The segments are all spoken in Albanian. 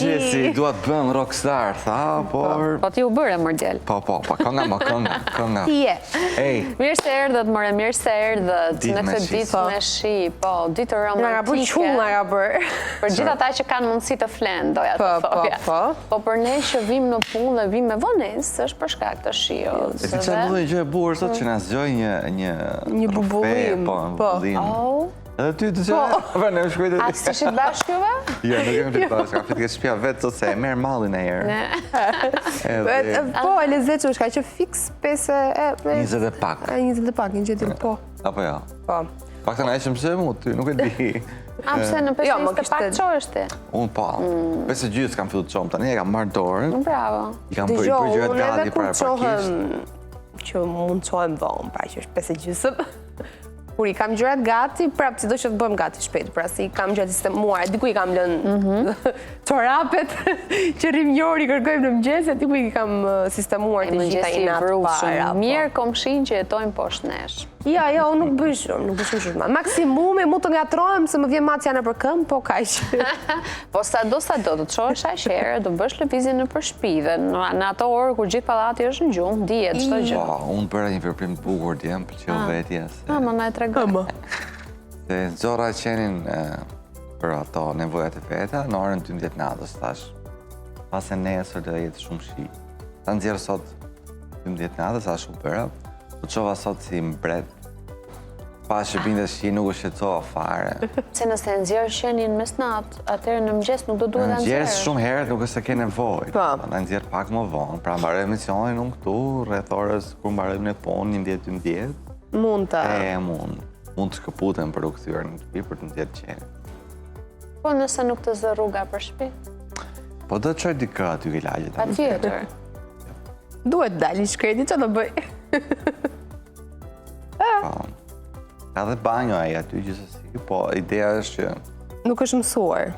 Gjesi, dua të bëm rockstar, tha, por... Po ti u bërë, mërgjel. Po, kënga. Je. Mirë se erdhët, mëre, mirë se erdhët në këtë ditë me shi, po, ditë romantike. Nga ka bërë. Për gjithë ata që kanë mundësi të flenë, doja të thoja. Po për ne që vim në punë dhe vim me vonesë, është për shkak të shiut. E ti që më dhe gjë e bukur sot që na zgjoj një bubullim. Edhe ty të që... Ne më shkujtë... A të shqit bashkë juve? Jo, nuk e më shqit bashkë, ka fitë ke shpia vetë sot se e merë malin e herë. Po, e lezet që është ka që fix 20 dhe pak. 20 dhe pak, një gjetim, po. Apo ja. Po. Pak të na ishëm se mu, ty, nuk e di. A pëse në 5 dhe pak qo është ti? Unë po, 5 gjysë kam fillu të qomë, tani e kam marrë dorën. Bravo. I kam bërë gjyrat gati para parkisht. Që mund të qohem vonë, pra që është 5 gjysëm. Kur i kam gjërat gati, prapë si do që të bëjmë gati shpejt, pra si i kam gjërat sistemuar, diku i kam lënë torapet që rimjori kërkojmë në mëgjes, e diku i kam sistemuar të gjitha i natë para. Mirë komshin që jetojmë poshtë nesh. Ja, unë nuk bëj shumë, nuk bëj shumë. Maksimumi mu të ngatrohem se më vjen macja në për këmë, po kaq. Po sa do të të shohësh aqere, do bësh lëvizje në përshpi dhe në ato orë kur gjithë pallati është në gjumë, dihet çdo gjë. Po, unë bëra një veprim të bukur dje, më pëlqeu vetja se. Më na e tregon. Se nxorra qenin për ato nevojat e veta në orën 12 natës tash. Pas e nesër do jetë shumë shi. Ta nxjerr sot 12 natës, ashtu bëra. U qova sot si mbret. Pas që binde shi nuk u shqetësova fare. Se nëse nxjerr qenin mes natë, atëherë në mëngjes nuk do duhet ta nxjerrësh. Nxjerr shumë herë nuk është se ke nevojë. Na nxjerr pak më vonë. Pra mbaroj emisionin unë këtu, rreth orës kur mbarojmë ne punë 11-12. Mund të. Mund të shkëputem për u kthyer në shtëpi për të nxjerrë qenin. Po nëse nuk të zë rruga për shtëpi? Po do të çoj dikë aty ke lagjet. Patjetër. Duhet dalin shkreti, çfarë do bëj? Ka dhe banjo aji aty gjithsesi, po ideja është që... Nuk është mësuar.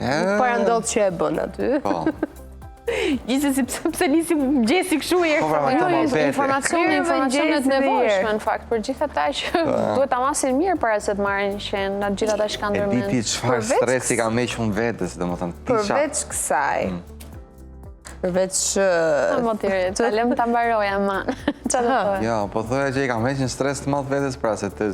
Nuk para ndodhë që e bën aty. Po. Gjithsesi pse nisi mëngjesi kështu e informacionet nevojshme në fakt për gjithë ata që duhet ta masin mirë para se të marrin qenë në gjithë ata që kanë ndërmend. E di ti çfarë stresi kam hequr unë vetes, domethënë ti përveç kësaj. Përveç Mo tiri, ta lëm ta mbaroja man. Çfarë do thoya? Jo, po thoya që i kam hequr një stres të madh vetes pra se të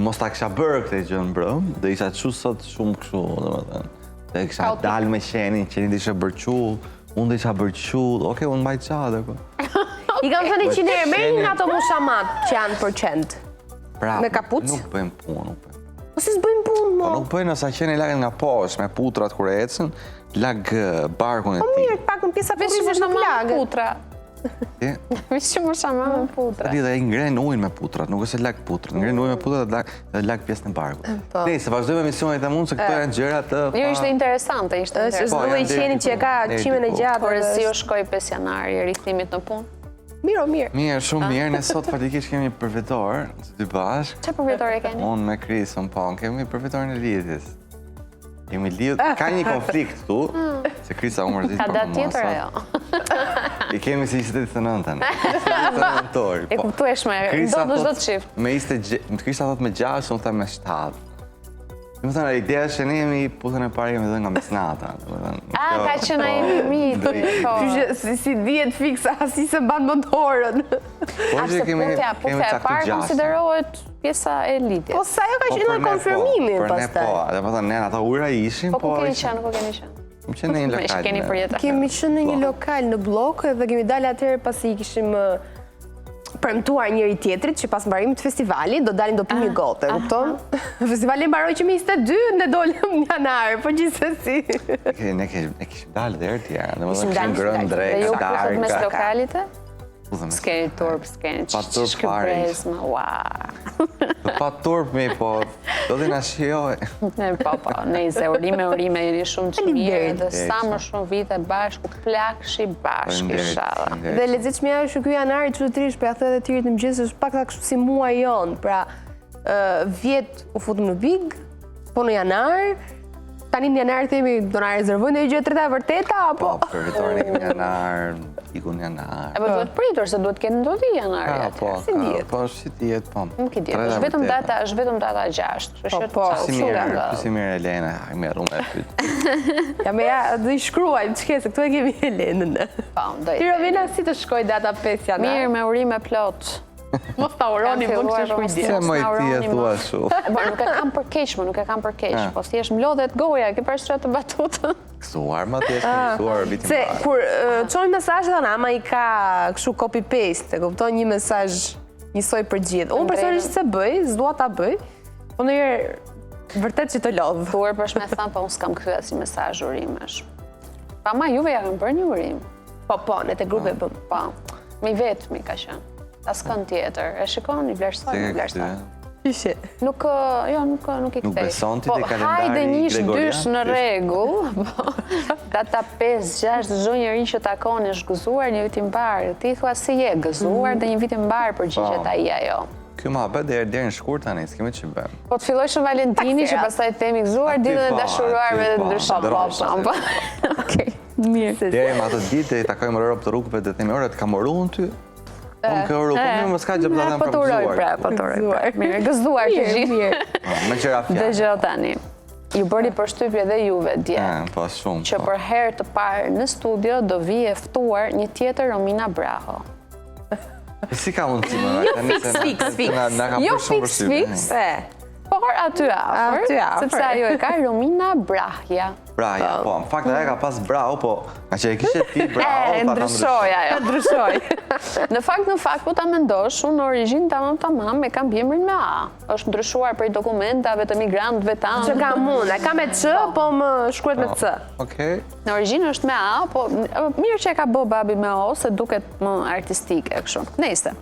mos ta kisha bërë këtë gjë në brëm, do isha çu sot shumë kështu, domethënë. Do kisha dalë me qenin do ishte bërë qull, unë do isha bërë qull, okej, unë mbaj çadë apo. I kam thënë 100 herë, merrni ato mushamat që janë për qend. Me kapuç? Nuk bëjmë punë, nuk bëjmë. Po si s'bëjmë punë, mo? Po nuk bëjmë sa qeni lagën nga poshtë me putrat kur ecën, lag barkun e tij. Po mirë, pak në pjesa furrizësh nuk lagën. Putra. Vish që më shama me putra. Dhe i ngren ujin me putrat, nuk është se lag putrat. Ngren ujin me putrat dhe lag pjesën e barkut. Ne, se vazhdojmë emisionin e mund se këto janë gjëra të... Jo, ishte interesante, ishte interesante. Është dhëllë i qenit që e ka qimen e gjatë. Por si u shkoi 5 janari, rikthimit në punë? Mirë. Mirë, shumë mirë. Ne sot faktikisht kemi përfitor, së dy bashkë. Çfarë përfitor e keni? Unë me Krisën, po, kemi përfitorin e lidhjes. Kemi lidhur, ka një konflikt këtu, se Krisa u mërzit për Ka datë tjetër ajo? I kemi si 29-ën. 29-tor. E kuptueshme, do të çdo të shift. Krisa thot me 6, unë them me 7. Më thënë, ideja është që ne jemi putën e parë jemi dhe nga mesnata. Ka që na jemi miti. Si dihet fiksa, si se ban mëndorën. Ashtë putja e parë konsiderohet pjesa e lidhjes. Po sa jo ka që në konfirmimin pastaj. pastaj. Po, dhe më thënë, ne ata ujra ishin, po... Po ku keni qenë? Më qenë në një lokal. Kemi qenë në një lokal në blok dhe kemi dalë atëherë pasi kishim premtuar njëri tjetrit që pas mbarimit të festivalit do dalin do pim një gotë, e kupton? Festivali mbaroi që me 22, ne dolëm në janar, po gjithsesi. Ne kishim dalë dhe herë tjera, dhe më dhe kishim grënë drejtë, dhe ju putët mes lokalit e? S'keni turp, s'keni shkëbrezme, Pa turp me, po, do dhe nga shioj. Po, nejse, urime jeni shumë që mirë, dhe sa më shumë vite bashku, plakshi bashkë, shala. Dhe lezitshmja është ky janari çuditërisht, pra thë edhe tirit në mëngjes, është pak ta kështu si muaj jonë, pra vjet u futëm në big, po në janar, tani në janar themi do na rezervojnë një gjë e treta e vërteta apo? Po, për fitoren e kemi janar, ikun janar. E po duhet pritur, se duhet ketë ndodhi janari Po, atëherë. po, si dihet, po. Nuk i di, është vetëm data 6. Po, si mirë Elena, më rrumë e pyet. Ja me ja, do i shkruajmë, ç'ke se këtu e kemi Helenën. Po, do Ti Rovina, si të shkoj data 5 janar? mirë me urime plot. Mos ta uroni, mund të shkruaj Se dia. më i ti e thua shumë. Po, nuk e kam për keq, nuk e kam për keq, po thjesht mlodhet goja, ke parasysh të batutën. Kësuar, ma t'jesh kësuar vitin Se parë. kur çojmë mesazh dhe ama i ka kështu copy paste, e kupton një mesazh njësoj për gjithë. Unë personalisht se bëj, s'dua ta bëj, po ndonjëherë vërtet që të lodh. Thuar për shme thënë, po unë s'kam kthyer si mesazh urimesh. Pa ma juve ja kam bërë një urim. Po, ne te grupe bëm. Po, me vetëm i ka qenë. Askën tjetër. E shikon, i vlerësoj, i vlerësoj. Ishe. Nuk i kthej. Nuk beson ti te Po, kalendari hajde njësh Gregorian? dysh në rregull. Po, data 5-6 çdo njeri që takon është gëzuar një vit i mbar. Ti thua si je gëzuar dhe një vit i mbar përgjigjet ai ajo. Kjo ma bë deri në shkurt tani, s'kemi që bëjmë. Po të filloj shumë Valentini që pastaj themi gëzuar ditën e dashuruarve dhe ndryshon. Po. Okej, mirë. Deri më atë ditë i takojmë Europë të rrugëve dhe themi, ore, të kam orun ty? Unë ke orun, po mirë më s'ka gjë për ta Po të uroj pra, po të uroj. Mirë, gëzuar që gjithë. Me qëra Dhe fjallë. gjë tani. Ju bëri përshtypje dhe juve dje. Po shumë. Që për herë të parë në studio do vi e ftuar një tjetër Romina Braho. Si ka mundësi më? fix. Na ka Jo bërë shumë fix, përshtypje. por aty afër, sepse ajo e ka Romina Brahja. Braja, po, në fakt ajo ka pas brau, po, nga që e kishe ti brau, ta Ndryshoj ajo. Ndryshoj. Në fakt, po ta mendosh, unë në origjinë tamam e kam emrin me A. Është ndryshuar prej dokumentave të migrantëve tanë. Që kam unë, e kam me C, po më shkruhet me C. Okej. Në origjinë është me A, po mirë që e ka bë babi me O, se duket më artistike kështu. Nejse.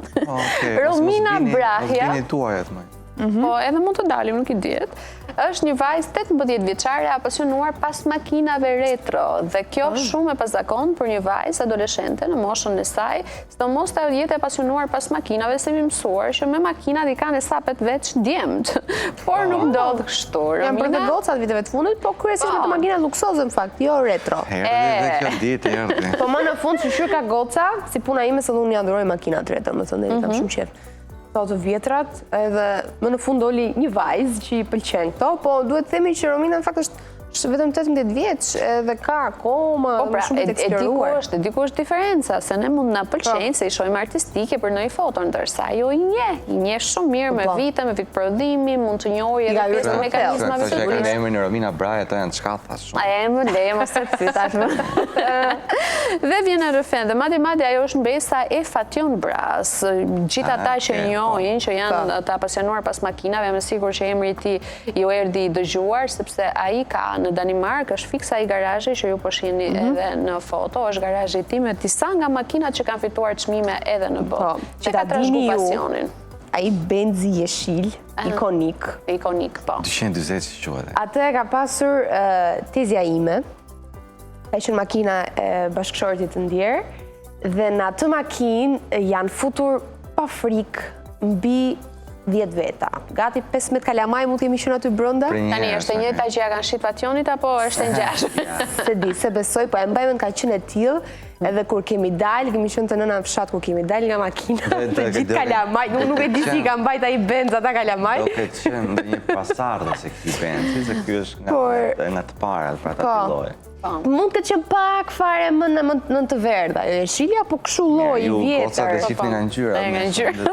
Romina Brahja. Mos vini tuajat më. Po edhe mund të dalim, nuk i diet. Është një vajzë 18 vjeçare apasionuar pas makinave retro dhe kjo shumë e pazakon për një vajzë adoleshente në moshën e saj, sidomos të jetë e apasionuar pas makinave se mi mësuar që me makinat i kanë e sapet veç djemët. Por nuk ndodh kështu. Jam për të gocat viteve të fundit, po kryesisht me të makinat luksoze në fakt, jo retro. Herdi dhe kjo ditë erdhi. Po më në fund që ka goca, si puna ime se unë i adhuroj makinat retro, më thënë, kam shumë qef. Të vjetrat, edhe më në fund doli një vajzë që i pëlqen këto, po duhet themi që Romina në fakt është vetëm 18 vjeç edhe ka akoma shumë të eksploruar. E diku është diferenca, se ne mund na pëlqejnë se i shohim artistike për ndonjë foto, ndërsa ajo i njeh shumë mirë me vite, me vitprodhimi, mund të njohë edhe pjesë të mekanizmave të Që turisë. kanë emrin Romina Braja, ato janë çkatha shumë. A e më leje mos e si tashmë. Dhe vjen në rëfen, dhe madje ajo është mbesa e Fation Bras. Gjithë ata që njohin, që janë të apasionuar pas makinave, jam e sigurt që emri i tij ju erdhi i dëgjuar, sepse ai ka në Danimark, është fiksa i garazhi që ju po shihni edhe në foto, është garazhi i tij me disa nga makinat që kanë fituar çmime edhe në botë. Që ka trashëguar pasionin. Ai Benzi jeshil, ikonik. Ikonik, po. 240 që quhet. Atë ka pasur tezja ime, ka qenë makina e bashkëshortit të ndjerë, dhe në atë makinë janë futur pa frikë mbi 10 veta. Gati 15 kalamaj mund t'jemi qenë aty brenda? Tani është e njëjta që ja kanë shit Fationit apo është e ngjashme? Se di, se besoj, po e mbajmën ka qenë e tillë, edhe kur kemi dalë, kemi qenë të nëna në fshat, kur kemi dalë nga makina, të gjithë kalamaj, nuk e di si ka mbajt ai Benz ata kalamaj. Do këtë qenë ndë një pasardhë se këti Benzi, se kjo është nga të parat, pra ta filloj. Mund të qenë pak fare më në të verdha, e shilja po këshu loj i vjetër. Ju kocat e shifni nga ngjyra. Nga ngjyra.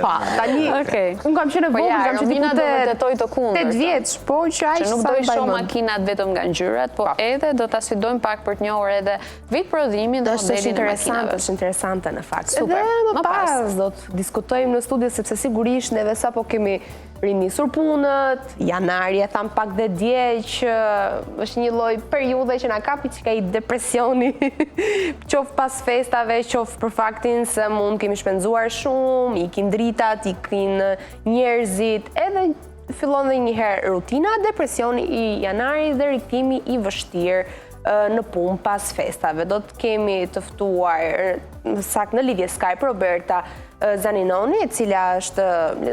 Pa, tani, unë kam qenë e vogël, kam qenë Romina do vërtetoj të kundërt. 8 vjeç, po që aq që nuk do i shoh makinat vetëm nga ngjyrat, po edhe do ta sfidojmë pak për të njohur edhe vitprodhimin dhe modelin e makinave. Është interesante në fakt. Super. Edhe më pas do të diskutojmë në studio sepse sigurisht neve sapo kemi rinisur punët, janari e tham pak dhe dje që është një lloj periudhe që na kapi që ka i depresioni, qof pas festave, qof për faktin se mund kemi shpenzuar shumë, ikin dritat, ikin njerëzit, edhe fillon dhe njëherë rutina, depresioni i janari dhe rikthimi i vështirë në punë pas festave. Do të kemi të ftuar sak në lidhje Skype Roberta, Zaninoni, e cila është,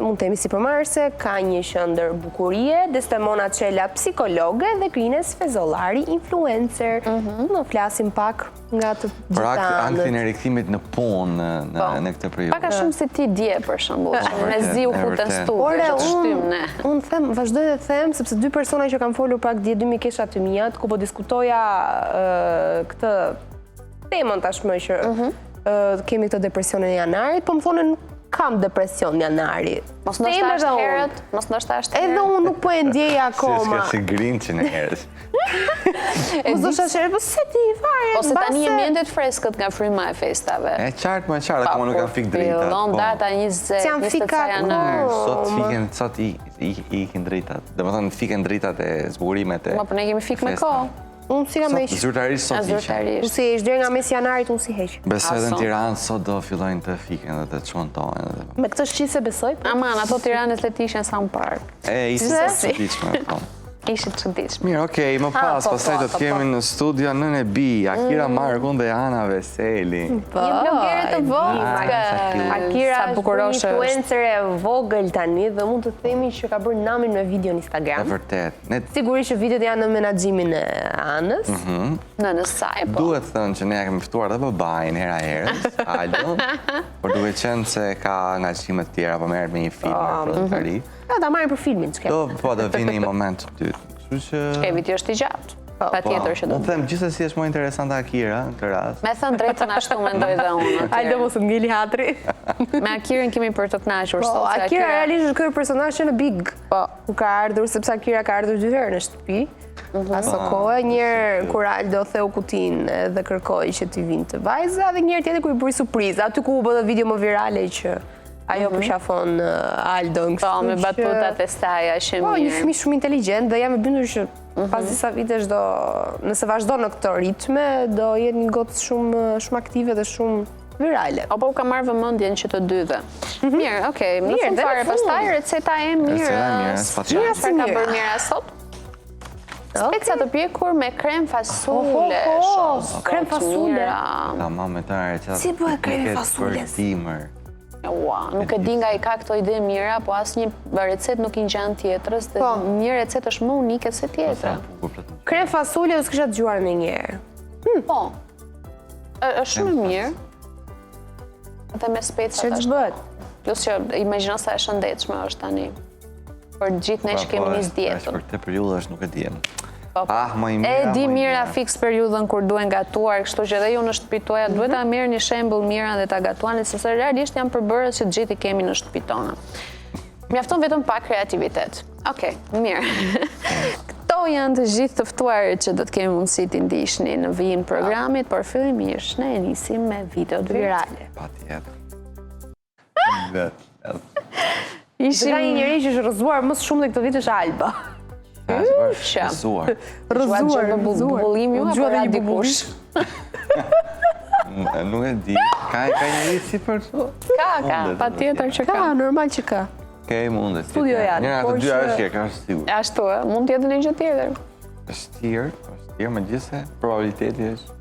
mund të themi sipërmarrëse, ka një qendër bukurie, Desdemona Çela psikologe dhe Krines Fezollari influencer. Në flasim pak nga të gjitha Pra anët. aktin e rikthimit në punë në këtë periudhë. Paka shumë si ti dje, për shembull, që me zi u futën studio, Ore, që të shtym ne. unë them, vazhdoj dhe them, sepse dy persona që kam folur pak dje 2 mikesha të mijat, ku po diskutoja këtë temën tashmë që kemi këtë depresionin e janarit, po më thonë kam depresion janari. Mos ndoshta është herët, mos ndoshta është herët. Edhe unë nuk po e ndjej akoma. Si Grinçin e herës. Mos do shashërë, po se ti fare. Ose tani e mjendet freskët nga fryma e festave. E qartë, më qartë, akoma nuk kanë fik drita. Fillon data 20 janar. Sot ikin dritat. Dhe më thonë fiken dritat e zburimet e... Ma për ne kemi fik me kohë. Unë si ka me ishë. Zyrtarisht sot isha. Unë si ishë, dherë nga mes janarit, unë si heqë. Besoj edhe në Tiranë sot do fillojnë të fiken dhe të çmontojnë. Me këtë shqise besoj? Aman, ato Tiranës le t'ishen sa më parë. Ishte Se? çuditshme. Ishte çuditshme. Mirë, okej, më pas, po, pastaj do të kemi në studio Nën e Bi, Akira Markun dhe Ana Veseli. Një blogere të vogël. Akira Sa është bukuroshe është. influencer e vogël tani dhe mund të themi që ka bërë namin me video në E Instagram. vërtet. Ne Sigurisht që videot janë në menaxhimin e Anës. Në saj, po. duhet thënë që ne ja kemi ftuar dhe babain hera herës, Aldo, por duke qenë se ka ngacime të tjera, po merret me një film me prodhentari. Ja, ta marrim për filmin, ç'ke. Do vini një moment të dytë. Kështu që Kemi ti është i gjatë. Pa tjetër që do. Unë them gjithsesi është më interesante Akira në këtë rast. Me thënë drejtën ashtu mendoj dhe unë. Aldo mos të ngeli hatri. Me Akirin kemi për të kënaqur Po, sot. se Akira realisht është ky personazh që në Big. Po. Ku ka ardhur sepse Akira ka ardhur 2 herë në shtëpi. Aso kohë, njërë kur Aldo theu kutin dhe kërkoi që t'i vinë të vajza, dhe njërë tjetër ku i bëri surprizë. Aty ku u bë dhe video më virale që ajo përshafon Aldo në Po, kështu me batutat e saj, është Po, një mirë. fëmijë shumë inteligjent dhe jam e bindur që pas disa vitesh do, nëse vazhdo në këto ritme, do jetë një gocë shumë aktive dhe shumë virale. Apo u ka marrë vëmendjen që të dyve. Mirë, okej. Në Mirë, fund dhe fare në fund. pastaj receta e mirës. patjetër. Çfarë ka bërë mira sot? Speca të pjekur me krem fasule. Krem fasule. Tamam, me ta recetë. Si bëhet kremi fasules? Dimër. Ua, nuk e di nga i ka këto ide mira, po asnjë recet nuk i ngjan tjetrës, dhe një recet është më unike se tjetra. Krem fasule u s'kisha dëgjuar ndonjëherë. Po. Është shumë e mirë. Dhe me specat Çfarë është. bëhet? Plus që imagjino sa e shëndetshme është tani. Për gjithë ne që kemi nis dietën. Për këtë periudhë është nuk e diem. Po, po. Më i mira. E di më i mira fiks periudhën kur duhen gatuar, kështu që edhe ju në shtëpi tuaja duhet ta merrni një shembull mira dhe ta gatuani, sepse realisht janë përbërës që të gjithë i kemi në shtëpi tona. Mjafton vetëm pak kreativitet. Okej, mirë. Këto janë të gjithë të ftuarit që do të kemi mundësi t'i ndiqni në vijim programit, por fillimisht ne nisim me videot virale. Patjetër. Ishte ka një njeri që është rrëzuar më shumë dhe këtë vit është Alba. Rëzuar. Rrëzuar, bullim ju apo ra dikush? Nuk e di. Ka njëri si për to? Ka, patjetër që ka. Ka, normal që ka. Okej, mundet. Studio janë, Njëra por të dyja që- është ka sigur. Ashtu, mund të jetë një gjë tjetër. Është megjithëse probabiliteti është.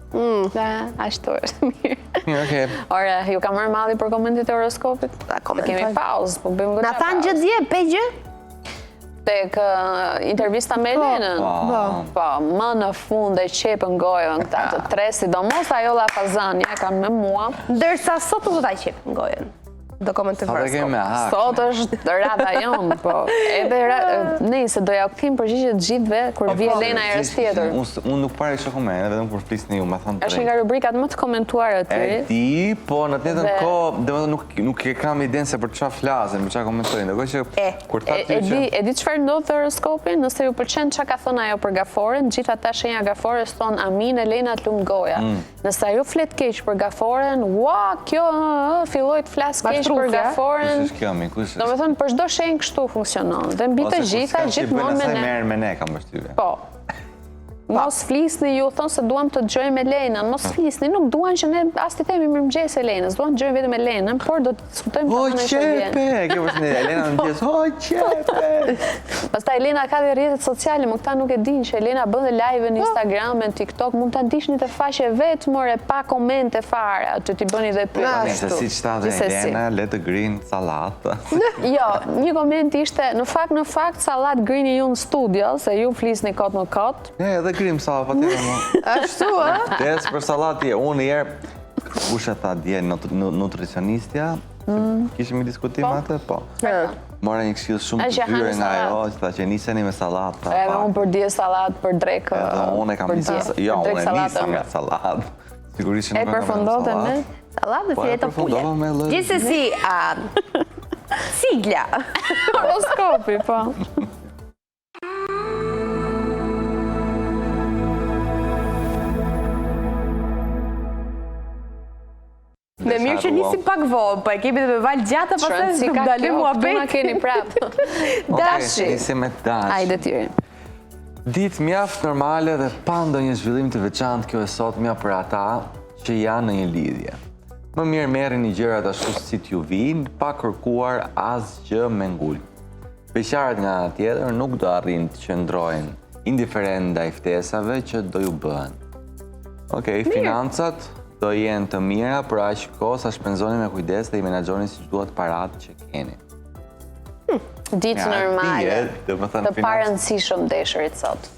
Da, ashtu është mirë. Mirë, okej. Ora, ju ka marrë malli për komentet e horoskopit? Kemi pauzë, po bëjmë goxha. Na thanë gjë dje, pe gjë? Tek intervista me Elenën. Po, më në fund e qepën gojën këta të tre, sidomos ajo la Fazania, kanë me mua. Ndërsa sot nuk do ta qep në gojën. Do komentoj Sa të kemi me hak. Sot është rada jonë, po. Edhe nejse, do ja kthim përgjigje të gjithëve kur vi Elena herës tjetër. Unë nuk pare kështë komente, vetëm kur flisni ju, me thënë Është nga rubrikat më të komentuara të E ty. di, po në të njëjtën Dhe- kohë, domethënë nuk e kam idenë se për çfarë flasin, për çfarë komentojnë. Ndërkohë që kur ta ty që E di çfarë ndodh te horoskopi, nëse ju pëlqen çka ka thënë ajo për gaforen, gjithë ata shenja gafores thon amin Elena të lumt goja. Nëse ajo flet keq për gaforen, ua, kjo filloi të flas keq për gaforen. kush është kjo mi, kush është? Domethënë për çdo shenjë kështu funksionon. Dhe mbi të gjitha gjithmonë me ne. Merren me ne kam përshtypje. Po. Mos flisni, ju thonë se duam të dëgjojmë Elenën, mos flisni, nuk duan që ne as të themi mirëmëngjes Elenës, duan të dëgjojmë vetëm Elenën, por do të diskutojmë O kohën e që vjen. qepe! Kjo është një Elena në mëngjes, o qepe! Pastaj Elena ka dhe rrjetet sociale, më këta nuk e din që Elena bën dhe live në Instagram, në TikTok, mund ta ndiqni të faqe vetë, more pa komente fare, aty ti bëni dhe pyetje. Se si qëta dhe Elena, le të grinë salatë. Jo, një koment ishte, në fakt, salat grini ju në studio, se ju flisni kot më kot. Ne, edhe grim salatë, pa tjera më. Ashtu, a? Des për salatë, unë njerë, kushe tha dje nutricionistja, kishim i diskutim atë, po. Mora një këshillë shumë të tyre nga ajo, që ta që niseni me salatë. Edhe unë për dje salat, për drekë, edhe unë e kam nisë, jo, unë e nisë me salatë. Sigurisht që nuk e kam me përfundote me salat dhe Po, e fileto pule. përfundova me lëndë. Gjithsesi, sigla. horoskopi, po. Me mirë që nisi pak vonë, po e kemi dhe me valë gjata, pastaj Si nuk ka dalim kjo, mua këtu na bet. keni prapë. Dashi. Nisi me dashi. Hajde tyri. Ditë mjaft normale dhe pa ndonjë zhvillim të veçantë kjo e sot mja për ata që janë në një lidhje. Më mirë merrni gjërat ashtu si t'ju vinë, pa kërkuar asgjë me ngul. Beqarët nga ana tjetër nuk do arrin të qëndrojnë indiferent ndaj ftesave që do ju bëhen. Okej, financat do jenë të mira, për aq kohë sa shpenzoni me kujdes dhe i menaxhoni siç duhet paratë që keni. Ditë normale, të parëndësishëm deshërit sot.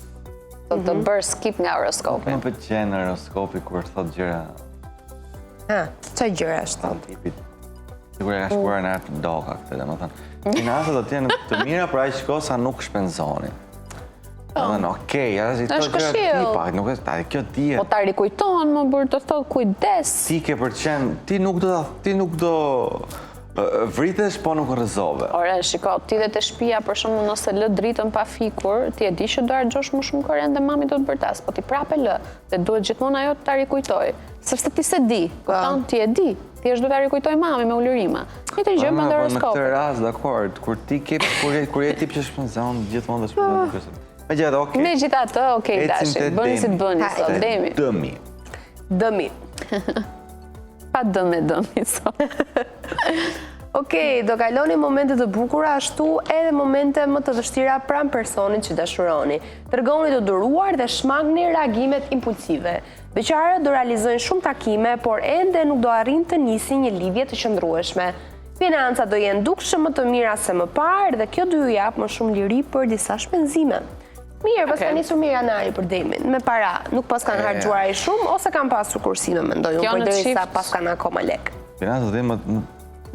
Do të bërë skip nga horoskopi. Me pëlqen horoskopi kur thot gjëra Qa gjëra është? Sigur e ka shkuar në artë doka këtë, dhe më thënë. Financat do t'jenë të mira, për aq kohë sa nuk shpenzoni. Dhe në okej, këto gjëra tipa, nuk e ta, kjo tje. Po ta rikujton, më bërë të thotë kujdes. Ti ke përqen, ti nuk do vritesh, po nuk rrëzove. Ore, shiko, ti dhe të shtëpia, për shumë nëse lë dritën pa fikur, ti e di që do argjosh më shumë korrent dhe mami do të bërtas, po ti prape lë, dhe duhet gjithmonë ajo të ta rikujtoj. Sepse ti se di, kupton, ti e di, ti është duhet ta rikujtoj mami me ulërima. Një të gjë me Në horoskopin. këtë rast, dakord, kur ti ke, kur je tip që shpenzon, gjithmonë dhe shpenzon kështë. Me gjithë, okej. Me gjitha të, okej, dashi, bëni si të bëni sot, demi. Dëmi. Dëmi. Pa dëmi sot. Okej, do kaloni momente të bukura, ashtu edhe momente më të vështira pranë personit që dashuroni. Tregoni të duruar dhe shmangni reagimet impulsive. Beqarët do realizojnë shumë takime, por ende nuk do arrin të nisin një lidhje të qëndrueshme. Financat do jenë dukshëm më të mira se më parë dhe kjo do ju jap më shumë liri për disa shpenzime. Mirë, pas ka nisur mirë janari për demin, me para, nuk pas kanë harxuar ai shumë ose kanë pasur kursime, mendoj unë, por derisa pas kanë akoma lek. Financat dhe më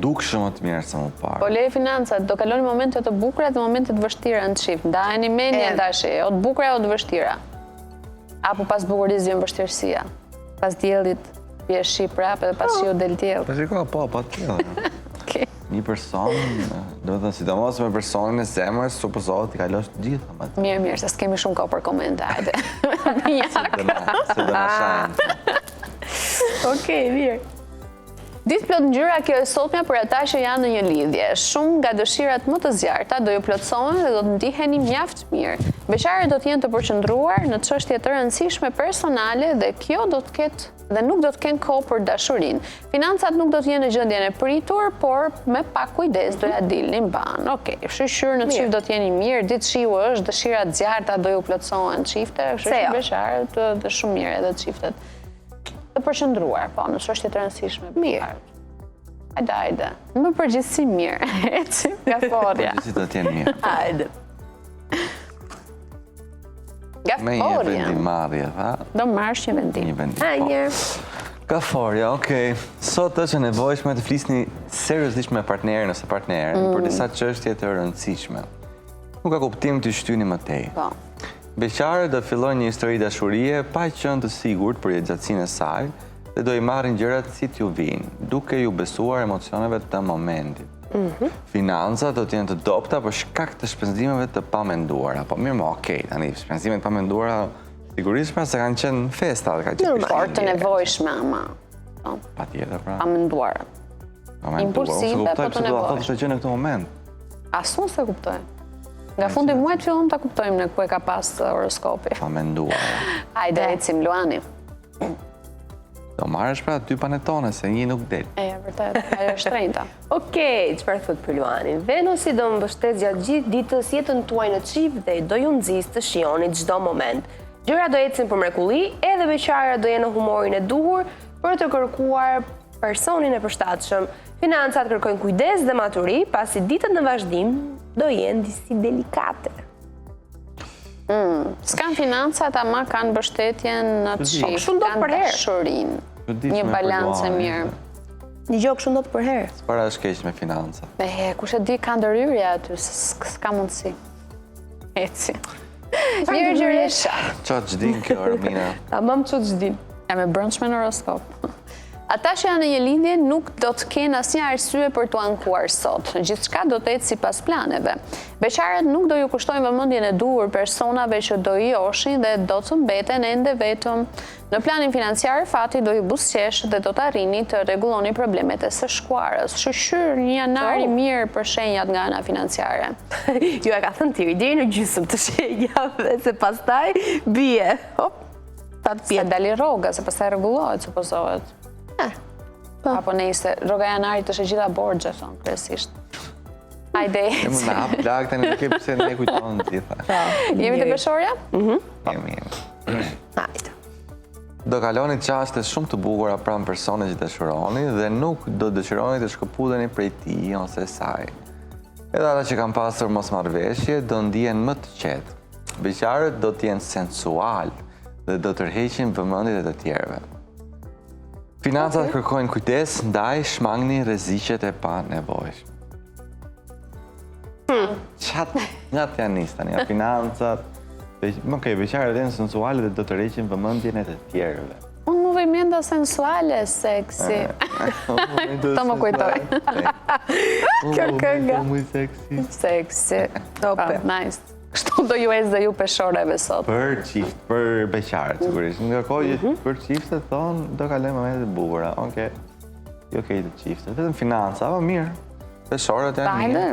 dukshëm më të mirë se më parë. Po leje financat, do kaloni momente të bukura dhe momente të vështira në çift. Ndajeni mendjen tash, o të bukura o të vështira. Apo pas bukurisë vjen vështirësia. Pas diellit vjen shi prapë dhe pas shiu del diell. Po shiko, po, patjetër. Okej. Një person, do të thënë sidomos me personin e zemrës, supozohet t'i kalosh të gjitha më. Mirë, se s'kemi shumë kohë për komente, hajde. Se do na shajnë. Okej, mirë. Ditë plot ngjyra kjo e sotmja për ata që janë në një lidhje. Shumë nga dëshirat më të zjarta do ju plotësohen dhe do të ndiheni mjaft mirë. Beqarët do të jenë të përqendruar në çështje të rëndësishme personale dhe kjo do të ketë dhe nuk do të kenë kohë për dashurinë. Financat nuk do të jenë në gjendjen e pritur, por me pak kujdes do ja dilni mban. Okej, shqyrë në çift do të jeni mirë, ditë shiu është, dëshirat zjarta do ju plotësohen çifte, kështu që beqarët dhe shumë mirë edhe çiftet. Të përqendruar, po, në çështje të rëndësishme. Mirë. Hajde. Në përgjithësi mirë. Ecim nga forja. Si do t'jenë mirë. Hajde. Nga Me një forja. vendimarrje, tha. Do marrësh një vendim. Një vendim. Hajde. Ka forja, okej. Sot është e nevojshme të flisni seriozisht me partnerin ose partneren për disa çështje të rëndësishme. Nuk ka kuptim të shtyni më tej. Po. Beqarët do fillojnë një histori dashurie pa qenë të sigurt për jetësinë e saj dhe do i marrin gjërat si t'ju vinë, duke ju besuar emocioneve të momentit. Financat do t'jenë të dobta për shkak të shpenzimeve të pamenduara. Po mirë, okej, tani shpenzimet të pamenduara sigurisht pra se kanë qenë festa, ka qenë Por të nevojshme, ama. patjetër pra. Pa menduar. Impulsive, po të nevojshme. Unë se do ta thotë që në këtë moment. Asun se kuptoj. Nga fundi muajt fillon ta kuptojmë në ku e ka pas horoskopi. Pa menduar. Hajde, ecim Luani. Do marrësh pra 2 panetone, se një nuk del. Vërtet, ajo është shtrenjta. Okej, çfarë thot për Luanin? Venusi do mbështet gjatë gjithë ditës jetën tuaj në çift dhe do ju nxjisë të shihoni çdo moment. Gjëra do ecin për mrekulli, edhe beqarat do jenë në humorin e duhur për të kërkuar personin e përshtatshëm. Financat kërkojnë kujdes dhe maturi, pasi ditët në vazhdim do jenë disi delikate. S'kan financat, ama kanë mbështetjen në çift, Kështu ndodh për herë. dashurinë. Një balancë e mirë. Një gjë kështu ndodh për herë. Para është keq me financa. Kush e di ka ndërhyrje aty, s'ka mundësi. Eci. Mirë Gjeresha. Qa që din kjo, Armina? Tamam çu ç'dim. E me brëndshme në horoskop. Ata që janë në një lindje nuk do të kenë asnjë arsye për t'u ankuar sot. Gjithçka do të ecë sipas planeve. Beqarët nuk do ju kushtojnë vëmendjen e duhur personave që do i joshin dhe do të mbeten ende vetëm. Në planin financiar, fati do ju buzëqesh dhe do të arrini të rregulloni problemet e së shkuarës. Shqyr një janar i mirë për shenjat nga ana financiare. Ju e ka thënë tiri, deri në gjysmë të shenjave, se pastaj bie. Hop. Se dali rroga, se pastaj rregullohet, supozohet. Apo nejse, rroga janarit është e gjitha borxhe, thonë kryesisht. Hajde. E më në hap plak, tani nuk e pse ne kujtonë të gjitha. Jemi të peshorja? Jemi. Hajde. Do kaloni çaste shumë të bukura pranë personit që dëshironi dhe nuk do dëshironi të shkëputeni prej tij ose saj. Edhe ata që kanë pasur mosmarrveshje do ndihen më të qetë. Beqarët do të jenë sensual dhe do tërheqin vëmendjet e të tjerëve. Financat kërkojnë kujdes, ndaj shmangni rreziqet e pa nevojshme. Nga të janë nisë tani, financat, beqarët janë sensuale dhe do të tërheqin vëmendjen e të tjerëve. Unë nuk vëmendja sensuale, seksi. Të më kujtoj. Kjo kënga. Muy seksi. Seksi. Tope. Nice. Kështu do ju ecë dhe ju peshoreve sot. Për qift, për beqarët, sigurisht. Ndërkohë që për qiftet thonë, do kalojnë momentet e bukura. Okej, jo kej të qiftet, vetëm financa, apo mirë. Peshorët janë mirë.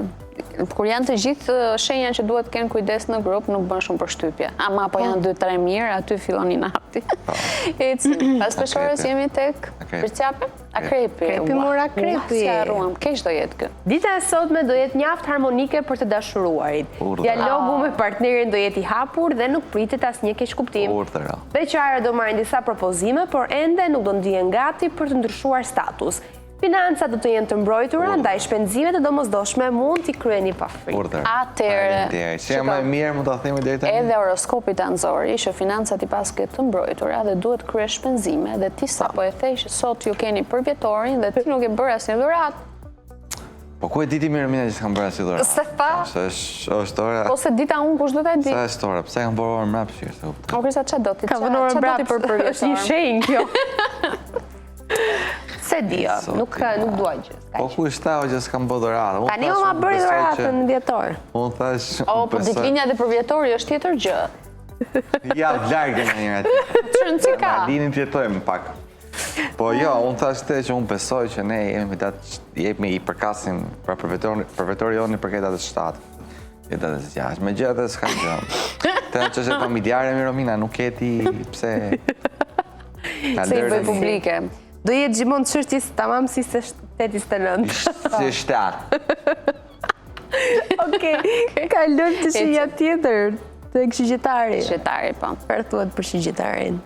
Kur janë të gjithë shenja që duhet të kenë kujdes në grup, nuk bën shumë përshtypje. Ama po janë 2-3 mirë, aty fillon i nati. Pas peshorës jemi tek përqape? Akrepi. Akrepi mora akrepi. Si harruam, keq do jetë kë. Dita e sotme do jetë mjaft harmonike për të dashuruarit. Dialogu me partnerin do jetë i hapur dhe nuk pritet asnjë keqkuptim. Beqarët do marrin disa propozime, por ende nuk do ndihen gati për të ndryshuar status. Financat do të jenë të mbrojtura, ndaj shpenzimet e domosdoshme mund t'i kryeni pa frikë. Atëherë, që e më mirë mund ta themi deri tani. Edhe horoskopi tanzori që financat i pas këtë të mbrojtura dhe duhet kryesh shpenzime dhe ti sapo e thej që sot ju keni përvjetorin dhe ti nuk e bërë asnjë dhuratë. Po ku e diti mirë mina që s'kam bërë asnjë dhuratë? Se fa. Është ora. Ose dita unë kush do ta di. Sa është ora? Pse kam bërë orë mbrapsht? O Krista çfarë do ti? Ka vënë orë mbrapsht për përvjetor. Është një shenjë kjo. Se dio, nuk dua gjë. Po ku ishte ajo që s'kam bërë dhuratë? Tani ma bëri dhuratën në dhjetor. Unë thash... Po ditëlinja dhe përvjetori është tjetër gjë. Ja, largë nga njëra tjetër. Çrën si ka? Linin të jetojmë pak. Po jo, unë thash te që unë besoj që ne jemi i përkasin pra përvetori joni për këtë datës 7. Këtë datës 6. Me gjë dhe s'ka gjë. Të në që është familjare mi Romina, nuk jeti pse... Se i bëj publike. Do jetë gjithmonë çështjes tamam si se 8-9. Si 7. Okej, kalojmë të shenja tjetër, të shigjetari. Shigjetari, po. Çfarë thuhet për shigjetarin?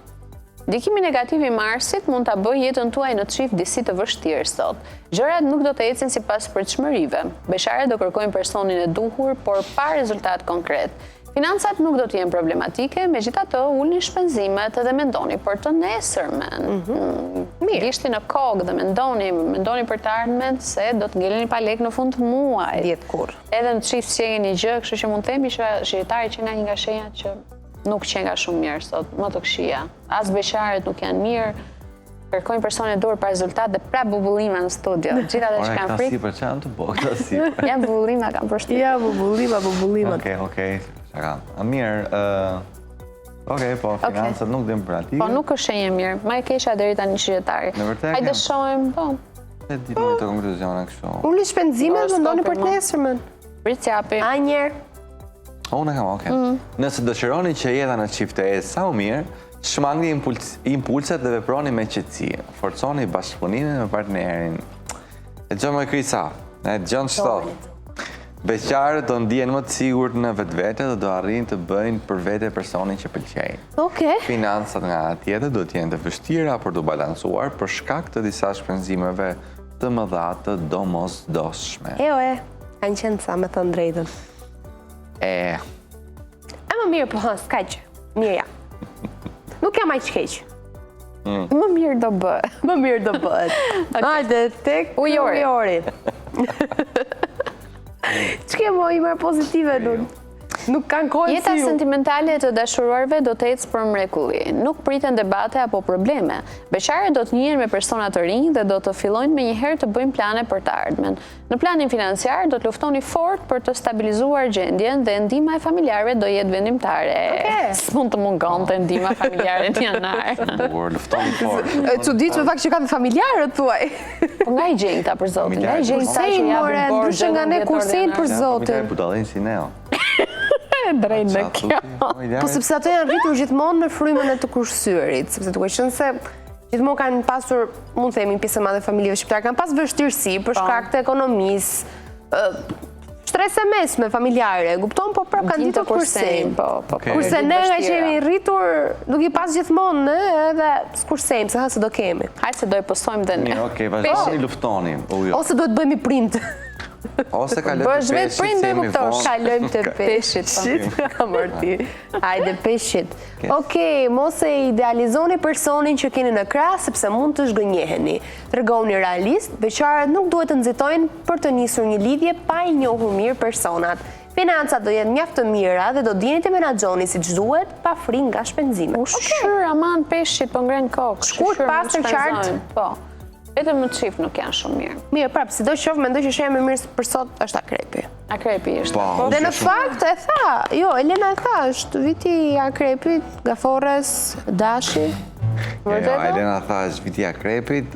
Ndikimi negativ i Marsit mund ta bëjë jetën tuaj në çift disi të vështirë sot. Gjërat nuk do të ecin sipas pritshmërive. Beqarët do kërkojnë personin e duhur, por pa rezultat konkret. Financat nuk do të jenë problematike, megjithatë ulni shpenzimet dhe mendoni për të nesërmen. Gishti në kokë dhe mendoni për të ardhmen se do të ngeleni pa lek në fund të muajit. Jetë kur. Edhe në çift sjellni një gjë, kështu që mund të themi që shigjetari që nga një nga shenjat që nuk që nga shumë mirë sot, më të këqija. As beqarët nuk janë mirë, kërkojnë persone dur për rezultat dhe prap bubullime në studio. Gjitha dhe që kanë frikë. Sipër, që janë të bo, këta sipër. Ja, bubullima kanë përshtypje. Ja, bubullimat. Okej, shaka. A mirë, okej, po, financat nuk dhe më për ati. Po, nuk është shenje mirë. Ma e keqa deri tani shigjetari. Në vërtet hajde shohim, po. E ditë një të konkluzione kështu. Ulni shpenzimet, mendoni për të nesërmen. Pritjapi. A njerë. Unë e kam, oke. Nëse dëshironi që jeta në çifte ecë sa më mirë, shmangni impulset dhe veproni me qetësi. Forconi bashkëpunimin me partnerin. E gjë më Krisa, e gjën shtot. Beqarët do ndihen më të sigurt në vetvete dhe do arrijnë të bëjnë për vete personin që pëlqejnë. Okej. Financat nga ana tjetër do të jenë të vështira për të balancuar për shkak të disa shpenzimeve të mëdha të domosdoshme. Kanë qenë sa me thënë drejtën. Më mirë po s'kaq. Mirë ja. Nuk jam aq keq. Më mirë do bëhet. Më mirë do bëhet. Hajde, tek ujori. Ç'ke më imër pozitive nuk kanë kohë. Jeta sentimentale të dashuruarve do të ecë për mrekulli. Nuk priten debate apo probleme. Beqarët do të njihen me persona të rinj dhe do të fillojnë menjëherë të bëjnë plane për të ardhmen. Në planin financiar do të luftoni fort për të stabilizuar gjendjen dhe ndihma e familjarëve do jetë vendimtare. S'mund të mungonte ndihma familjare në janar. Luftoni fort. Çuditshme me fakt që kanë familjarët thuaj. Po nga i gjejta për zotin, nga i gjejta që japin borxhe nga ne kursen për zotin. Familjarë budallin si Neo. Drejt në kjo. Po sepse ato janë rritur gjithmonë me frymën e të kursyrit, sepse duke qenë se gjithmonë kanë pasur, mund të themi, pjesë e madhe e familjeve shqiptare kanë pas vështirësi për shkak të ekonomisë, shtrese mesme familjare, kupton, po prap kanë ditur kursejm. Kurse ne nga që jemi rritur, duke i pas gjithmonë, edhe s'kursejm, se hëse do kemi. Hajtë se do i postojmë dhe ne. Okej, vazhdoni luftoni. Ose do të bëjmë i print. Ose kalojmë të peshit, me kuptosh. Kalojmë të peshit. Amërti. Hajde, peshit. Okej, mos e idealizoni personin që keni në krah, sepse mund të zhgënjeheni. Tregoni realist, beqarët nuk duhet të nxitojnë për të nisur një lidhje pa i njohur mirë personat. Financat do jenë mjaft të mira dhe do dijeni të menaxhoni siç duhet, pa frikë nga shpenzimet. Ushqyr, aman peshit, po ngren kokë. Shkurt, pastër, qartë. Po. Vetëm në çift nuk janë shumë mirë. Mirë, prap, sidoqoftë mendoj që shëja më mirë për sot është akrepi. Akrepi është. Dhe në fakt e tha, Elena e tha, është viti i akrepit, gaforres, dashi. Elena tha, është viti i akrepit,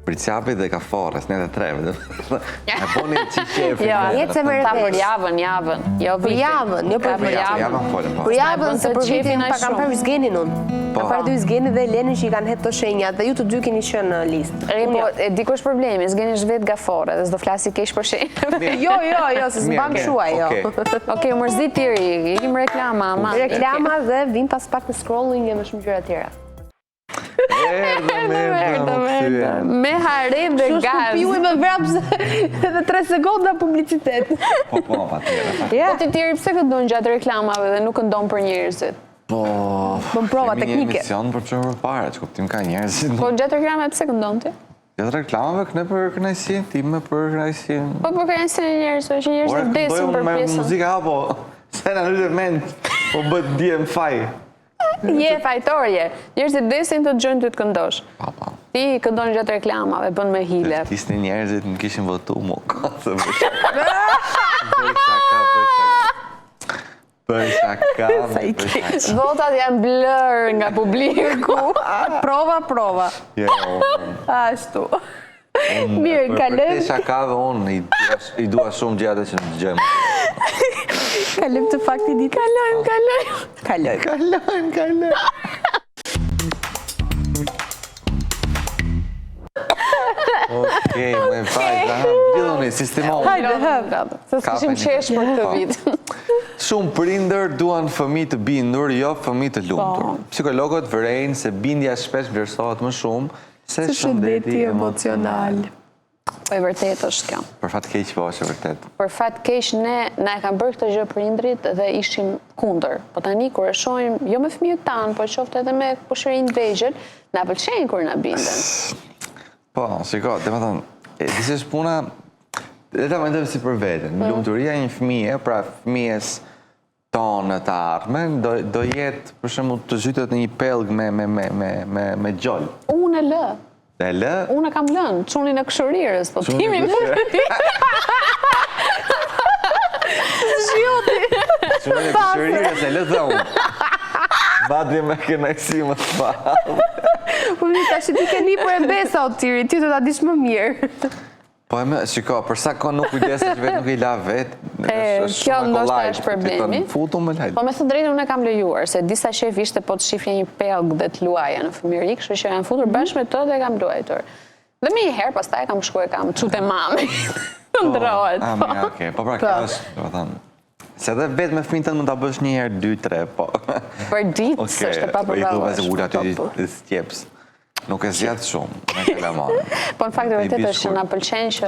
Pricjapit dhe Kaforres, ne të treve. E poni që qefi. Jetë se më Ta për revesh. javën. Jo Për javën, jo për javën. Për javën, se për vitin pa kam parë zgenin unë. Kam parë dy zgenin dhe Elenin që i kanë hetë të shenjat dhe ju të dy keni qenë në listë. Po, e diko është problemi, zgeni është vetë gafore dhe s'do flasi keq për shenjë. Jo, se s'mbam shua, jo. Okej, u mërzit tiri, ikim reklama, ama. Reklama dhe vim pas pak në scrolling e më shumë gjëra tjera. Me harem dhe gaz. Shushku piu i me vrapës edhe 3 sekonda publicitet. Po, pa tjera. Po ti tjeri, pse këndon gjatë reklamave dhe nuk këndon për njerëzit? Po, bëm prova kemi një teknike. emision për çfarë përpara, që kuptim ka njerëzit. Po gjatë reklamave pse këndon ti? Gjatë reklamave këne për kënaqësi, ti me për kënaqësi. Po për kënaqësinë e njerëzve, që njerëzit vdesin për pjesën. Muzika apo se na lytet mend, po bëhet diem faj. Je fajtorje, njerëzit vdesin të dëgjojnë ty të këndosh. Pa. Ti këndon gjatë reklamave, bën me hile. Tisni njerëzit më kishin votu mu kose. Bëj shaka. Votat janë blur nga publiku. Prova. Ashtu. Mirë, kalëm. Për shakave unë i dua shumë gjatë që në dëgjojmë. Kalëm të fakti ditë. Kalëm. Okej, më fajta, bidhoni, sistemon. Hajde, se s'kishim qesh për këtë vit. Shumë prindër duan fëmijë të bindur, jo fëmijë të lumtur. Psikologët vërejnë se bindja shpesh vlerësohet më shumë se shëndeti emocional. Po e vërtet është kjo. Për fat keq po është e vërtet. Për fat keq ne na e kanë bërë këtë gjë prindrit dhe ishim kundër. Po tani kur e shohim jo me fëmijët tanë, po qoftë edhe me kushërinj vegjël, na pëlqejnë kur na binden. Po, shiko, domethënë, disi është puna, le ta mendojmë si për veten. Lumturia e një fëmie, pra fëmijës tonë të ardhmen, do jetë për shembull të zhytet në një pellg me gjol. Unë e lë. Dhe lë? Unë e kam lënë, çunin e këshurirës, po timi më. Zhjoti. Çunin e këshurirës e lë dhe unë. Badje me kënaqësi më të madhe. Po mi tash ti ke një për e besa o tiri, ti do ta dish më mirë. Po shiko, përsa ka nuk kujdeset që vetë nuk I la vetë, kjo ndoshta është problemi. Po me thënë drejtën unë e kam lejuar, se disa shef ishte po të shifje një pelg dhe të luaja në fëmijëri, kështu që janë futur bashkë me të dhe kam luajtur. Dhe me një herë, pastaj kam shkuar kam çute mami. Ndrohet. Okej, po pra kjo është, do të thënë. Se edhe vetë me fëmijën tënd mund ta bësh një herë, 2, 3, po. Për ditë është e papërballueshme. Nuk e zgjatë shumë, me kalamon. Po në fakt e vërtet është që na pëlqen që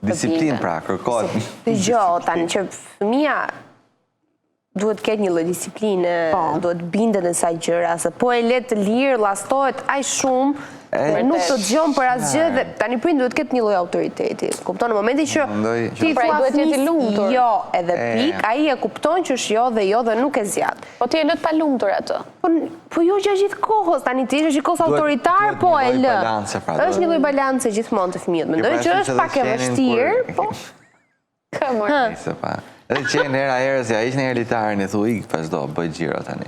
disiplinë pra, kërkohet. Dëgjoj, tani që fëmia duhet ketë një lloj disipline, duhet bindet në sa gjëra, se po e le të lirë, llastohet aq shumë, nuk të dëgjon për asgjë dhe tani prindi duhet ketë një lloj autoriteti. Kupton në momentin që ti duhet jeti lumtur. Jo, edhe pik, ai e kupton që është jo dhe nuk e zgjat. Po ti e lë të pa lumtur atë. Po jo gjatë gjithë kohës, tani ti je gjithkohës autoritar, po e lë. Është një lloj balance gjithmonë të fëmijët. Mendoj që është pak e vështirë, po. Edhe qenë herës, ja ishte një elitarën e thu ik, pas do, bëj gjiro tani.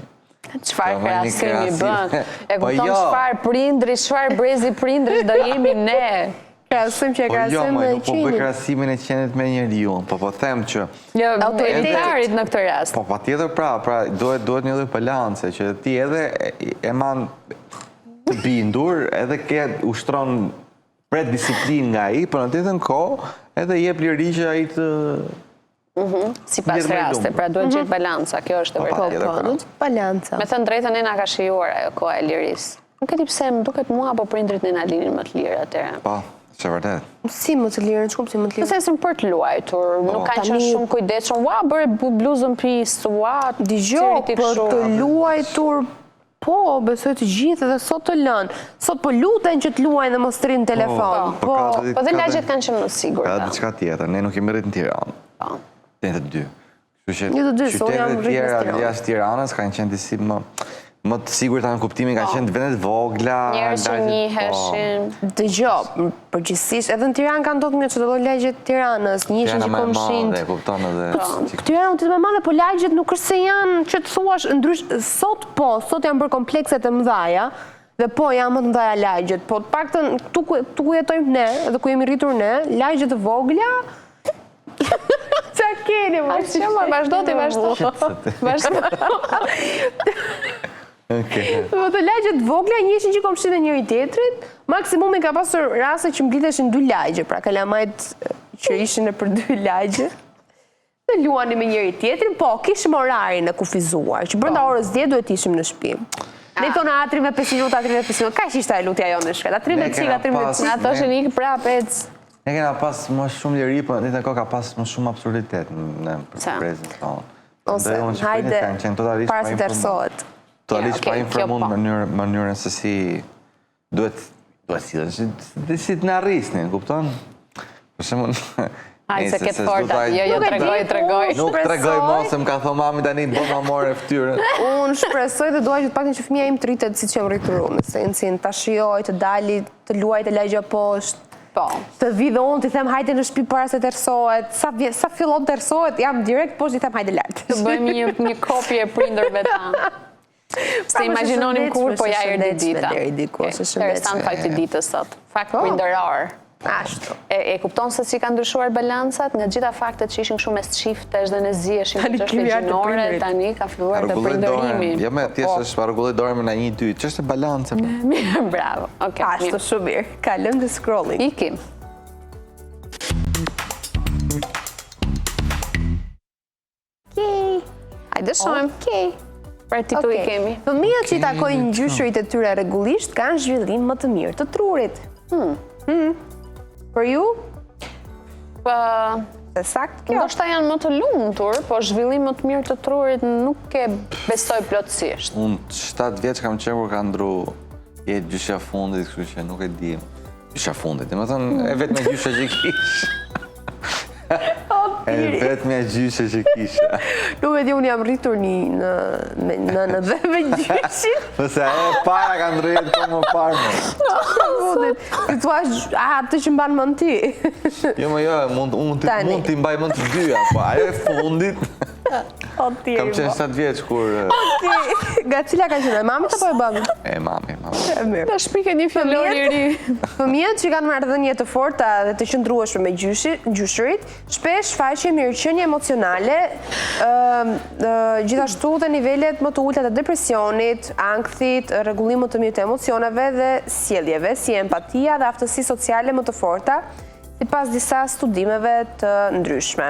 Çfarë krahasimi bën? E kupton çfarë prindri, çfarë brezi prindri do jemi ne. Krahasim që krahasim me qenin. Po bëj krahasimin e qenit me njeriu, po them që autoritarit në këtë rast. Po patjetër pra duhet një lloj balance që ti edhe e man të bindur, edhe ke ushtron pret disiplinë nga ai, por në të njëjtën kohë edhe jep liri që ai të si pas raste, pra duhet gjithë balanca, kjo është e vërtetë. Po, duhet balanca. Me thënë drejtën e na ka shijuar ajo koha e lirisë. Nuk e di pse më duket mua apo prindrit ne na linin më të lirë atëherë. Po, është vërtet. Si më të lirë, çka si më të lirë? Nëse për të luajtur, nuk kanë qenë shumë kujdesshëm. Ua, bëre bluzën pis, ua, dëgjoj, për të luajtur. Po, besoj të gjithë dhe sot të lënë. Sot po luten që të luajnë dhe mos të rinë telefon. Po dhe lagjet kanë qenë më sigurta. Ka diçka tjetër, ne nuk kemi rritë në Tiranë. Po. Një të dy. Një të dy, so jam rritë në Tiranë. Jashtë Tiranës kanë qenë disi më të sigurta në kuptimin, kanë qenë vendet vogla. Njerëz që njiheshin. Dëgjoj, përgjithsisht edhe në Tiranë kanë ndodhur çdo lloj lagje të Tiranës, njiheshin që komshin. Kupton edhe. Tirana është më e madhe, po lagjet nuk është se janë që të thuash ndrysh. Sot janë bërë komplekset e mëdha. Dhe po janë më të mëdha lagjet, po të paktën këtu ku jetojmë ne, edhe ku jemi rritur ne, lagjet të vogla. Qa keni, më që më vazhdo ti vazhdo. Të lagjet vogla njëshin që komshin e njëri tjetrit, maksimumi ka pasur raste që mblidheshin 2 lagje, pra kalamajt që ishin e për 2 lagje. Në luani me njëri tjetrin, po kishim orarin e kufizuar, që brenda orës 10 duhet ishim në shtëpi. Ne tonë a 35 minuta, ka që ishta e lutja jo në shkret, a 13 cik, ato është një prapec. Ne kena pas më shumë liri, po në të ka pas më shumë absurditet në prezent tonë. Ose, hajde, para se të ersohet. Totalisht pa informuar në mënyrën se si duhet si të në arrisnin, kupton? Për shembull, hajde se këtë forta, jo tregoj. Nuk tregoj mos, më ka thonë mami tani të bëma more ftyrën. Unë shpresoj dhe dua që të paktën që fëmia im të rritet siç jam rritur unë, në sensin ta shijoj, të dali, të luajë të lagja poshtë. Të vi dhe unë të them hajde në shtëpi para se të ersohet, sa fillon të ersohet, jam direkt poshtë i them hajde lartë. Të bëjmë një kopje e prindërve ta. Se imagjinonim kur po ja erdhi dita. Interesant fakti ditës sot. Fakt prindëror. Ashtu. E kupton se si ka ndryshuar balancat nga gjitha faktet që ishin kështu mes çiftesh dhe ne ziheshim që është gjinore, tani ka filluar të prindërimi. Jo me thjesht është rregulloi dorën me 1-2, ç'është balance. Mirë, bravo. Okej. Ashtu shumë mirë. Kalojmë te scrolling. Ikim. Okej. Hajde shohim. Okej. Për titu I kemi. Fëmijët që I takojnë ngjyshërit e tyre rregullisht kanë zhvillim më të mirë të trurit. Për ju? Se sakt kjo. Ndoshta janë më të lumtur, po zhvillim më të mirë të trurit nuk e besoj plotësisht. Unë 7 vjeç kam qenë kur ka ndru jetë gjyshja fundit, kështu që nuk e di. Gjyshja fundit, dhe më thënë e vetë me gjyshja që kisha. E vetë me gjyshja që kisha. Nuk e di, unë jam rritur në dhe me gjyshin. Pëse e para ka ndru jetë po më parë. Ti thua atë që mban mend ti. Jo, mund t'i mbaj mend të dyja, po ajo e fundit. Kam qenë 7 vjeç kur... Nga cila ka qenë, e mamit apo e babit? E mami. Ta shpike një fjellor i ri. Fëmijët që kanë marrëdhënie të forta dhe të qëndrueshme me gjyshërit, shpesh faqen mirëqenie emocionale, gjithashtu dhe nivelet më të ulta të depresionit, ankthit, rregullimit të mirë të emocioneve dhe sjelljeve, si empatia dhe aftësi sociale më të forta, sipas disa studimeve të ndryshme.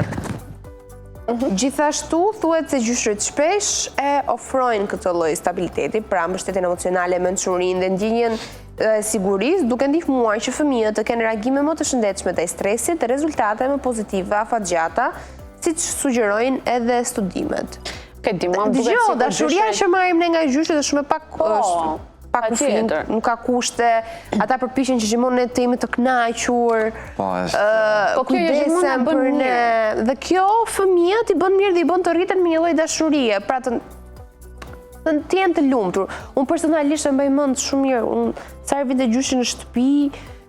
Gjithashtu, thuhet se gjyshërit shpesh e ofrojnë këtë lloj stabiliteti, pra mbështetjen emocionale, mençurinë dhe ndjenjen e sigurisë, duke ndihmuar që fëmijët të kenë reagime më të shëndetshme ndaj stresit dhe rezultate më pozitive afatgjata, siç sugjerojnë edhe studimet. Dgjoj, dashuria që marrim ne nga gjyshët është shumë pak kufit, nuk ka kushte, ata përpiqen që gjithmonë ne të jemi të kënaqur, kujdesen për ne. Dhe kjo fëmijët i bën mirë dhe i bën të rriten me një lloj dashurie, pra të jenë të lumtur. Unë personalisht e mbaj mend shumë mirë, unë sa herë vinte gjyshi në shtëpi,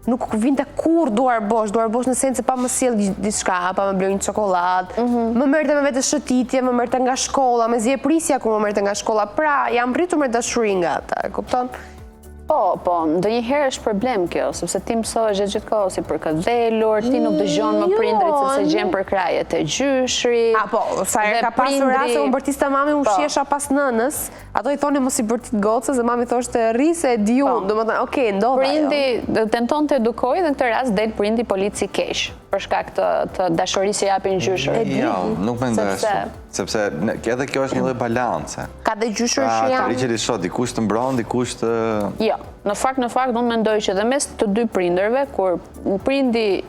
nuk vinte kur duar bosh në sense pa më sjell diçka, pa më blej një çokoladë, më merrte me vetë shëtitje, më merrte nga shkolla, me zi e prisja kur më merrte nga shkolla, pra jam rritur me dashuri nga ata, e kupton? Po, ndonjëherë është problem kjo, sepse ti mësohesh gjithkohë si për këtë dhelur, ti nuk dëgjon më prindrit sepse gjen për krajet e gjyshrit. Po, sa herë ka pasur raste unë bërtiste mami unë shihesha pas nënës, ato i thonin mos i bërtit gocës dhe mami thoshte rri se e di unë, domethënë, okay, ndodha ajo. Prindi tenton të edukojë dhe në këtë rast del prindi polic i keq për shkak të dashurisë që japin gjyshërit. Jo, nuk mendoj ashtu. Sepse edhe kjo është një lloj balance. Ka dhe gjyshër që janë. Të ligjit i shot, dikush të mbron, dikush të... Jo, në fakt, unë mendoj që dhe mes të dy prindërve, kur prindi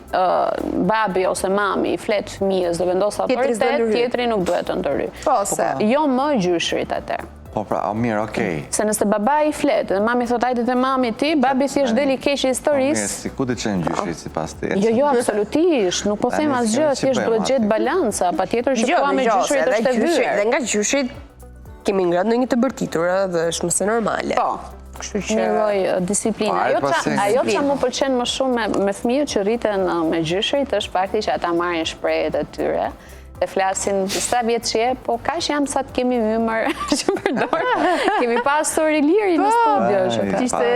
babi ose mami i flet fëmijës dhe vendos autoritet, tjetri nuk duhet të ndërry. Po, se. Jo më gjyshërit atëherë. Po pra, mirë, okej. Se nëse baba i flet dhe mami thot hajde te mami ti, babi thjesht deli keq i historisë. Si ku të qenë gjyshrit sipas teje? Jo, absolutisht, nuk po them asgjë, thjesht duhet gjetë balanca, patjetër që koha me gjyshrit është e vyer. Dhe nga gjyshrit kemi ngrënë ndonjë të bërtitur dhe është mëse normale. Po. Kështu që një lloj disipline. Ajo që më pëlqen më shumë me fëmijët që rriten me gjyshrit është fakti që ata marrin shprehjet e tyre. Dhe flasin sa vjeç je, po kaq jam sa të kemi hymër që përdor. Kemi pasur iliri në studio.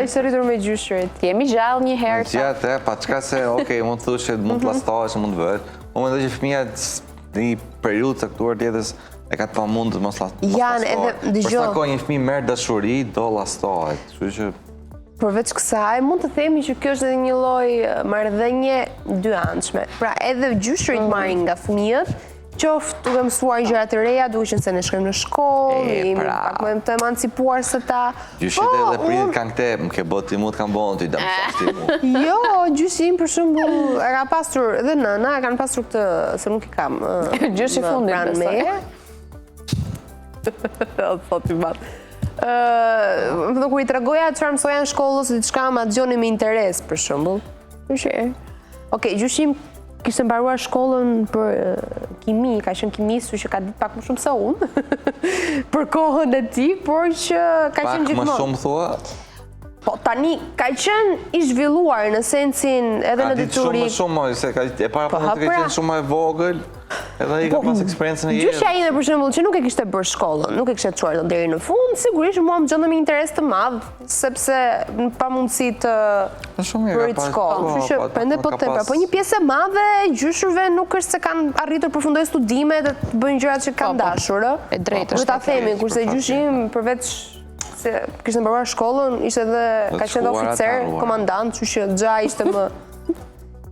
Ishte rritur me gjyshrit. Jemi gjallë një herë. Gjatë, pa çka se, okej, mund të thush që mund të llastohesh, mund të bëhet. Unë mendoj që fëmia në një periudhë caktuar tjetër e ka të pamund të mos llastohet. Janë edhe dëgjoj. Për sa kohë një fëmijë merr dashuri, do llastohet. Kështu që përveç kësaj, mund të themi që kjo është edhe një lloj marrëdhënie dyanshme. Pra, edhe gjyshrit marrin nga fëmijët, qoftë duke mësuar gjëra të reja, duke qenë se ne shkojmë në shkollë, jemi pak më të emancipuar se ta. Gjyshit edhe prindit kanë këtë, më ke bot ti mu të kanë bon, ti dam shashti mu. Jo, gjyshim për shembull e ka pasur edhe nëna, e kanë pasur këtë, se nuk i kam. Gjyshi fundit besoj. Thot i mat. Kur i tregoja çfarë mësoja në shkollë ose diçka ma dëgjoni me interes për shembull. Okej, gjyshim kishte mbaruar shkollën për kimi, ka qenë kimisë, që ka ditë pak më shumë se unë, për kohën e tij, por që ka qenë gjithmonë. Pak më shumë thua? Po, tani, ka qenë i zhvilluar në sensin edhe në detyri. Ka ditë shumë më shumë, se e para për të qenë shumë më e vogël, edhe i ka pas eksperiencën e jetë. Gjyshja ime, për shembull, që nuk e kishte bërë shkollën, nuk e kishte çuar deri në fund, sigurisht mua më gjendëm interes të madh, sepse pa mundësi të bërit shkollë. Kështu që prandaj po them, po një pjesë e madhe e gjyshurve nuk është se kanë arritur përfundoj studimet dhe të bëjnë gjërat që kanë dashur, ë. E drejtë është. Ta themi, kurse gjyshim përveç se kishte mbaruar shkollën, ishte edhe ka qenë oficer, komandant, kështu që xha ishte më.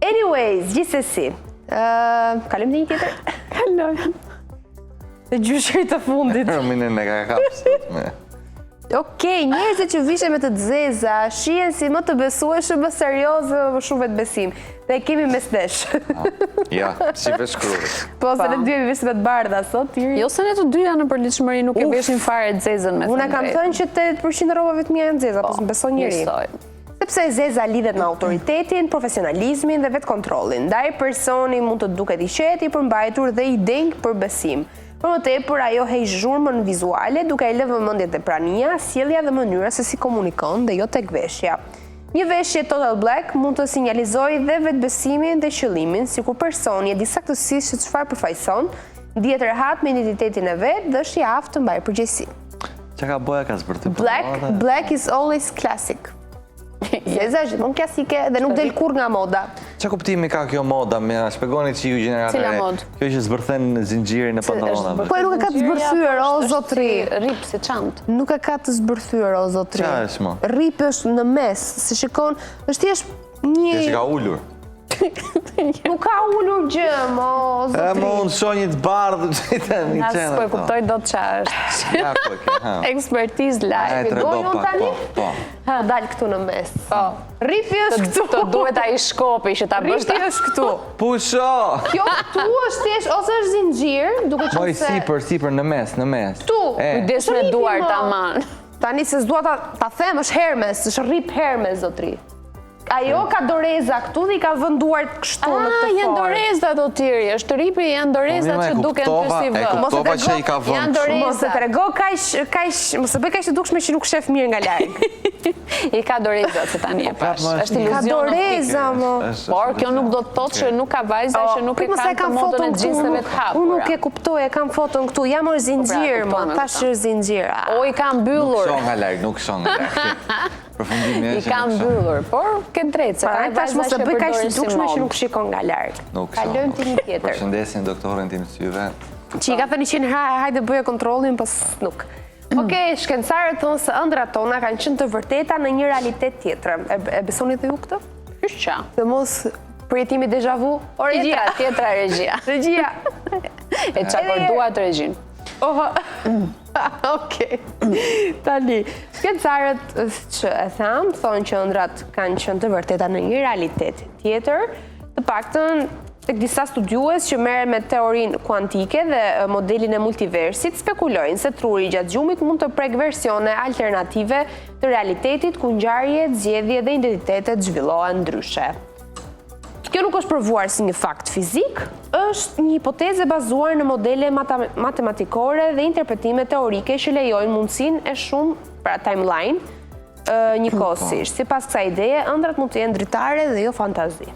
Anyways, gjithsesi. Kalojmë në një tjetër? Kalojmë. Dhe gjyshrit të fundit. Mine ne ka kapsut me. Okej, njerëzit që vishen me të zeza, shihen si më të besueshëm, më serioze, më shumë vetbesim. Dhe kemi mesdesh. Ja, si vesh krurës. Po, se ne dy e vishme të bardha, sot, tiri. Jo se ne të dyja në përliqëmëri nuk e veshin fare të zezën me thënë. Unë kam thënë që 8% rrobave të mia janë zeza, po s'më beson njëri. Sepse zeza lidhet me autoritetin, profesionalizmin dhe vetë kontrolin. Ndaj personi mund të duket i qetë, i përmbajtur dhe i deng për besim. Për më tepër, ajo hej zhurmën vizuale, duke e lënë vëmendjet e prania, sjellja dhe mënyra se si komunikon dhe jo tek veshja. Një veshje total black mund të sinjalizojë dhe vetbesimin dhe qëllimin, sikur personi e di saktësisht se çfarë përfaqëson, ndihet rehat me identitetin e vet dhe është i aftë të mbajë përgjegjësi. Çka ka boja ka zbërty. Black is always classic. Zeza është gjithmonë klasike dhe nuk del kur nga moda. Çka kuptimi ka kjo moda? Më shpjegoni që ju gjeneratore. Cila mod? Kjo që zbërthen zinxhirin e pantallonave. Po nuk e ka të zbërthyer, o zotri. Rip si çantë. Nuk e ka të zbërthyer, o zotri. Qa është mo? Rip është në mes, si shikon, është thjesht një... Që ka ullur. Nuk ka ullur gjë, mo, zotri. E më unë shoh një të bardhë që të një As qenë. po e kuptoj dot çfarë është. Ja, po e ke, ha. Ekspertizë E live. trego Dojnë unë pak, tani? po. Dal këtu në mes. Po. Ripi është këtu. Të duhet ai shkopi që ta bësh. Ripi është këtu. Pusho! Kjo këtu është thjesht, ose është zinxhir, duke Moj qenë se... sipër në mes. Tu! Kujdes me Ripi, duar mo. tamam. Tani se s'dua ta them, është Hermes, është Rip Hermes, zotri. Ajo ka doreza këtu dhe i ka vënduar kështu në këtë Janë doreza do tjerë, është ripi, janë doreza që duken të si vë. E kuptova që i ka vënd Janë kështu. doreza. Mos e trego mos e bëj kaq të dukshme që nuk shef mirë nga larg. I ka doreza se tani e pash. Është Ka iluzion doreza, mo. Por kjo nuk do të thotë që nuk ka vajza që nuk e kanë të modën e xhinseve të hapura. Unë nuk e kuptoj, e kam foton këtu. Jam është zinxhir, mo. Tash është zinxhir. O i ka mbyllur. Nuk shoh nga larg. Përfundimi I ka mbyllur, por ke drejtë se ka Tash mos e bëj kaq të dukshme që nuk shikon nga larg. Kalojmë te një tjetër. Përshëndesin doktorin tim syve. Që i ka thënë që hajde bëje kontrollin, pas nuk. Okej, shkencëtarët thonë se ëndrat tona kanë qenë të vërteta në një realitet tjetër. E besoni dhe ju këtë? Qa? Dhe mos përjetimi deja vu? O regjia. Tjetra regjia. Regjia. E qa përdua të regjin. Oha. Okej. Tani, shkencëtarët që e tham, thonë që ëndrat kanë qenë të vërteta në një realitet tjetër, të paktën tek disa studiues që merren me teorinë kuantike dhe modelin e multiversit spekulojnë se truri gjatë gjumit mund të prek versione alternative të realitetit ku ngjarjet, zgjedhjet dhe identitetet zhvillohen ndryshe. Kjo nuk është provuar si një fakt fizik, është një hipotezë bazuar në modele matematikore dhe interpretime teorike që lejojnë mundësinë e shumë, pra timeline, njëkohësisht. Sipas kësaj ideje, ëndrat mund të jenë dritare dhe jo fantazi.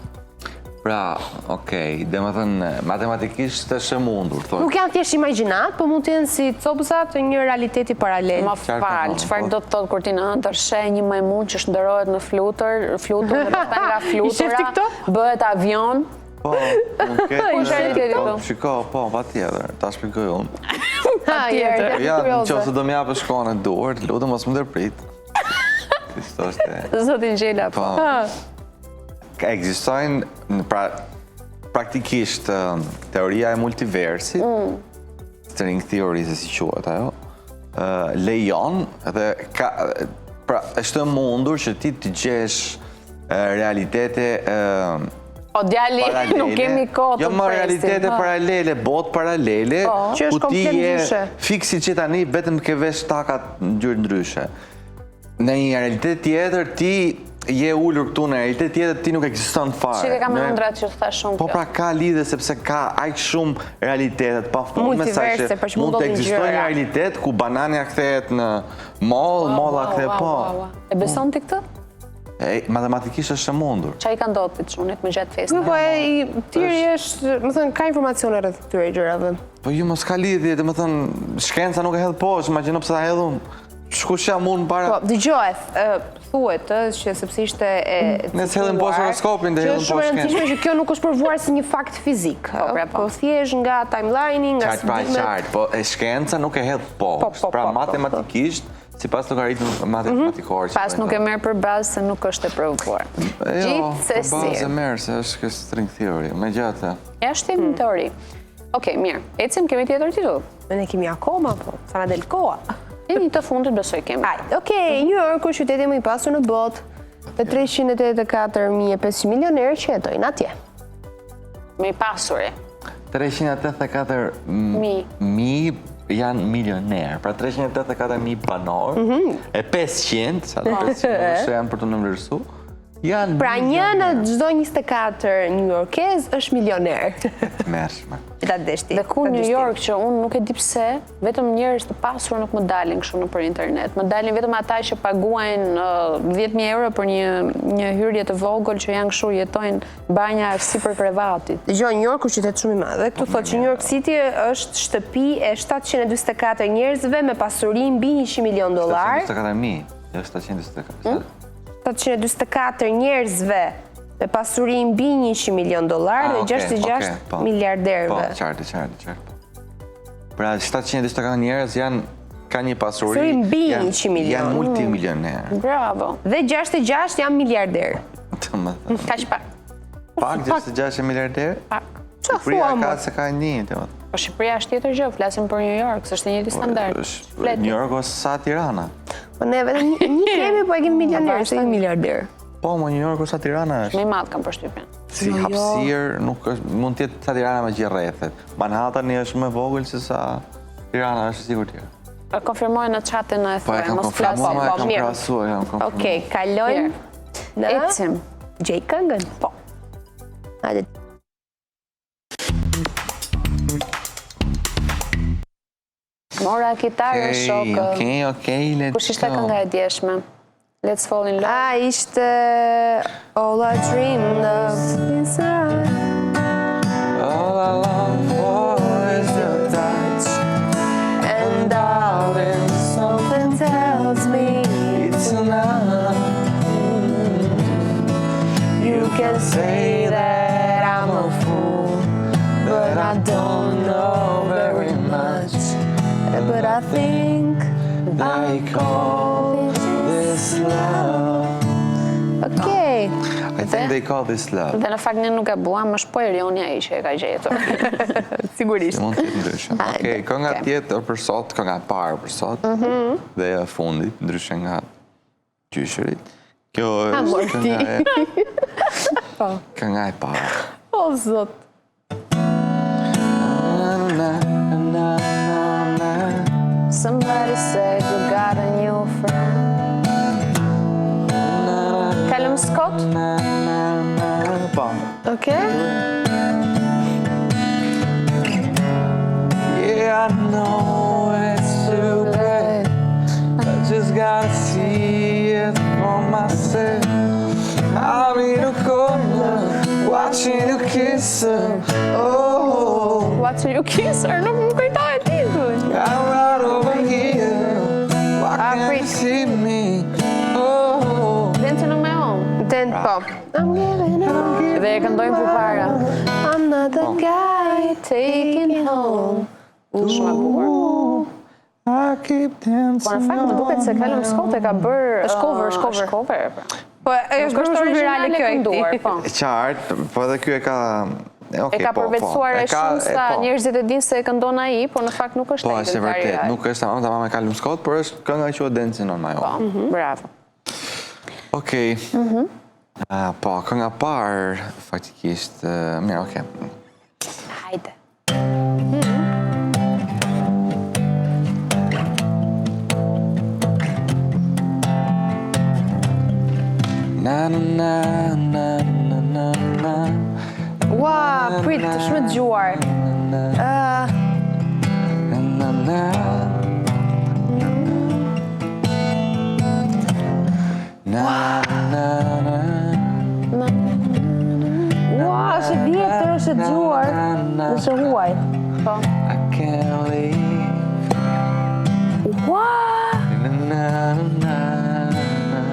Pra, okej, dhe më thënë, matematikisht është e mundur, thonë. Nuk janë thjesht imagjinat, po mund të jenë si copëza të një realiteti paralel. Ma falë, çfarë do të thotë kur ti në ëndër sheh një majmun që shndërrohet në flutur dhe pastaj nga flutura bëhet avion. Po, okej. Po, Shiko, po, patjetër, ta shpjegoj unë. Tjetër. Ja, nëse do më japësh shkonë e duart, lutem mos më ndërprit. Zotin Gjela, po. Ekzistojnë, praktikisht, teoria e multiversit, string theory, se si quhet ajo, lejon dhe është e mundur që ti të gjesh realitete o djali, nuk kemi kohë të presim. Jo më realitete paralele, botë paralele, ku ti je fiksi që tani vetëm ke vesh takat në gjyrë ndryshe. Në një realitet tjetër, ti je ullur këtu në realitet tjetër, ti nuk ekziston fare. Që ka më ëndrat që tha shumë kjo. Po pra ka lidhe sepse ka aq shumë realitetet pa forme sa që mund të ekzistojë një realitet ku banania kthehet në moll, molla kthehet po. E beson ti këtë? Matematikisht është e mundur. Qa i ka ndodhë të çunit më gjatë festë? Po e tiri është, më thënë, ka informacione rreth këtyre gjërave. Po ju mos ka lidhje, dhe më thënë, shkenca nuk e hedh poshtë, imagjino pse ta hedh unë. Shkush jam unë para... Po, dëgjohet, thuhet që sepse ishte e... Ne s'hedhim poshtë horoskopin, dhe hedhim poshtë shkencë. Që është shumë rëndësishme që kjo nuk është provuar si një fakt fizik. Po thjesht nga timelining, nga studimet... Po shkenca nuk e hedh poshtë, pra matematikisht, sipas llogaritmit matematikor. Pas nuk e merr për bazë se nuk është e provuar. Jo, për bazë e merr se është kjo string theory, megjithatë. Është një teori. Okej, mirë. Ecim, kemi tjetër titull? Ne kemi akoma, po, sa na del koha. E një të fundit besoj kemi. Okej, New York është qyteti më i pasur në botë, dhe 384.500 milionerë që jetojnë atje. Më i pasuri. 384.000 janë milionerë, pra 384.000 banorë, e 500, sa dhe 500 janë për të nënvlerësu, Janë Pra një në çdo 24 New-Yorkez është milioner. mërshme. Ta deshti. Dhe ku New York, që unë nuk e di pse, vetëm njerëz të pasur nuk më dalin kështu nëpër internet. Më dalin vetëm ata që paguajnë 10.000 euro për një hyrje të vogël që janë kështu jetojnë banja sipër krevatit. Dëgjoj, New York është qytet shumë i madh. Dhe këtu thotë që New York City është shtëpi e 724 njerëzve me pasuri mbi $100 milion. 724.000, jo 724. 724 njerëzve me pasuri mbi $100 milion dhe 66 miliarderëve. Po, qartë. Pra 724 njerëz ka një pasuri Pasuri mbi 100 milion. Janë multimilionerë. Bravo. Dhe 66 janë miliarderë. Kaq pak. Pak 66 miliarderë? Pak. Shqipëria ka se ka një, të më. Po Shqipëria është tjetër gjë, flasim për New York, s'është e njëjti standard. New York ose sa Tirana? Po ne vetëm një kemi, po e kemi milionerë, se kemi miliarderë. Po, New York ose sa Tirana është? Më i madh kam përshtypjen. Si hapësirë, nuk është, mund t'jetë sa Tirana me gjithë rrethet. Manhattan është më vogël se sa Tirana është sigurt tjetër. Konfirmoj në chatin e Po, e thuaj, kam mos flasim. konfirmuar, e kam krahasuar, e kam konfirmuar. Okej, kalojmë në Ecim. Gjej këngën. Po. Hajde. Mora kitarën shokë. Okej, let's go. Kush ishte kënga e djeshme? Let's Fall in Love. A ishte All I Dreamed of Inside. All I long for is your touch. And darling, something tells me It's enough. you can say that I'm a fool, but I don't know very much. But I think They call this love. okay. I think they call this love. Dhe në fakt ne nuk e buam, është po Erionia ai që e ka gjetur. Sigurisht. Mund të jetë ndryshe. Okej, kënga tjetër për sot, kënga e parë për sot, dhe e fundit, ndryshe nga gjyshërit. Kjo është kënga e parë. O zot. Somebody said you got a new friend. Callum Scott? Po. Okay. Yeah, I know it's too late. I just gotta see it for myself. I'm in a corner, watching you kiss her. Oh, Watching you kiss her, nuk më kujtoj e titull. I'm right over here. Why can't you see me? Oh, Dancing on my own. Ten po. I'm giving up. Dhe e këndojmë përpara. I'm not the guy Taking home. Shumë e bukur. I keep dancing. Por në fakt më duket se Callum Scott e ka bërë Është cover. Po është nuk është virale kjo e kënduar, këtij. po. E qartë, po edhe ky e ka... E ka përvetësuar e shumë sa njerëzit e dinë se e këndon ai, por në fakt nuk është Po, ai është e këngëtari vërtet, ai. nuk është tamam me Callum Scott, por është kënga që quhet Dancing on My Own. Bravo. Okej. Po, kënga parë, faktikisht, mirë, okej. Hajde. Na na na na na na na. Ua, prit, shumë të gjuar. Na na na. Na na na. Ua, është e vjetër, është e gjuar. Është e huaj. Po. I can't leave. Ua, Na na na na.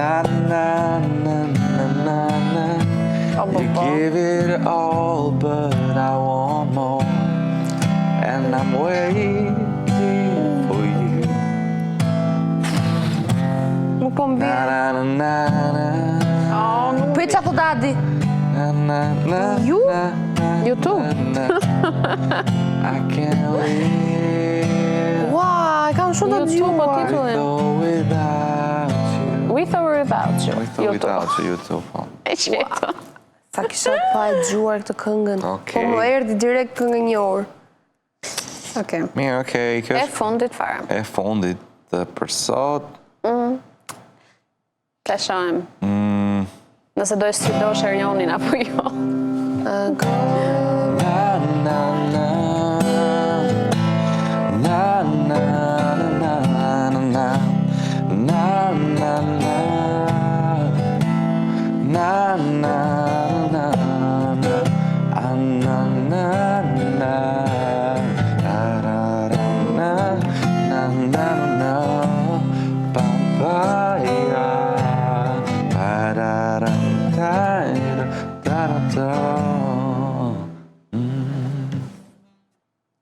Na na na na na na. You give it all, but I want more, and I'm waiting for you. nuk po mbi. Na na na na na. Prit qa po dadi. Na na na. Ju? na, na, YouTube. na, na. I can't live Ua, e kam shumë të YouTube, po gjuar. titullin. though without you. With or without you. With or without you, YouTube. Po. E qeto. Sa kisha pa e gjuar këtë këngën. Okej. Po më erdi direkt këngë një orë. Okej. Mirë, okej, kjo E është fundit fare. e fundit për sot. Ta shohim. Nëse do sfidosh Erionin apo jo.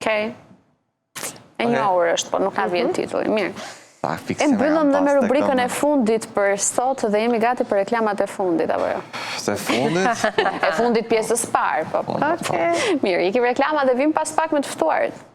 Okej. E njohur është, po nuk ka vjen titulli. Mirë. E mbyllëm dhe me rubrikën e fundit për sot dhe jemi gati për reklamat e fundit, apo jo? Se fundit? E fundit pjesës parë, po. Mirë, ikim reklamat dhe vim pas pak me të ftuarit.